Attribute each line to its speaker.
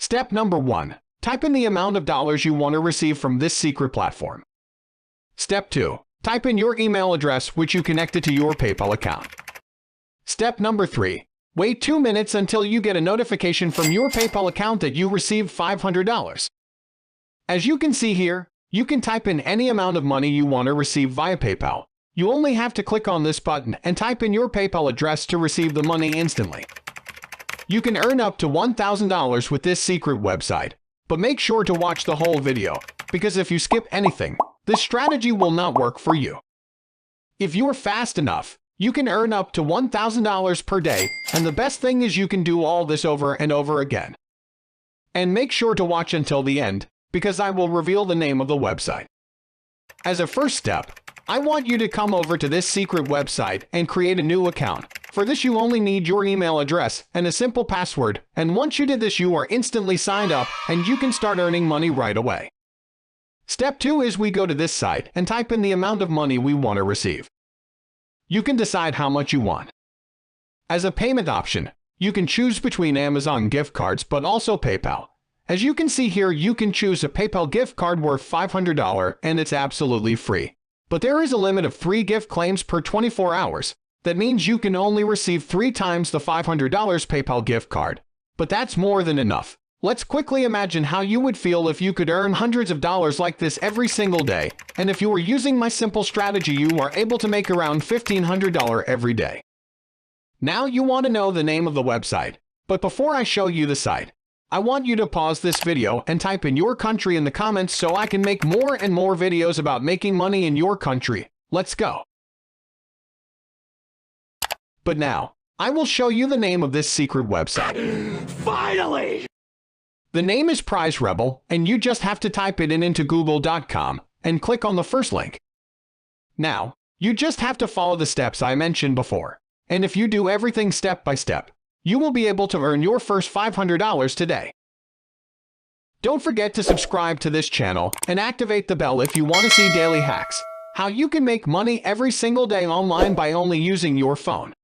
Speaker 1: Step number 1. Type in the amount of dollars you want to receive from this secret platform. Step 2. Type in your email address which you connected to your PayPal account. Step number 3. Wait 2 minutes until you get a notification from your PayPal account that you received $500. As you can see here, you can type in any amount of money you want to receive via PayPal. You only have to click on this button and type in your PayPal address to receive the money instantly. You can earn up to $1,000 with this secret website, but make sure to watch the whole video, because if you skip anything, this strategy will not work for you. If you're fast enough, you can earn up to $1,000 per day, and the best thing is you can do all this over and over again. And make sure to watch until the end, because I will reveal the name of the website. As a first step, I want you to come over to this secret website and create a new account. For this you only need your email address and a simple password, and once you did this you are instantly signed up and you can start earning money right away. Step 2 is we go to this site and type in the amount of money we want to receive. You can decide how much you want. As a payment option, you can choose between Amazon gift cards but also PayPal. As you can see here, you can choose a PayPal gift card worth $500 and it's absolutely free. But there is a limit of 3 gift claims per 24 hours. That means you can only receive 3 times the $500 PayPal gift card. But that's more than enough. Let's quickly imagine how you would feel if you could earn hundreds of dollars like this every single day. And if you were using my simple strategy, you are able to make around $1,500 every day. Now you want to know the name of the website. But before I show you the site, I want you to pause this video and type in your country in the comments so I can make more and more videos about making money in your country. Let's go. But now, I will show you the name of this secret website.
Speaker 2: Finally!
Speaker 1: The name is Prize Rebel, and you just have to type it into google.com and click on the first link. Now, you just have to follow the steps I mentioned before. And if you do everything step by step, you will be able to earn your first $500 today. Don't forget to subscribe to this channel and activate the bell if you want to see daily hacks. How you can make money every single day online by only using your phone.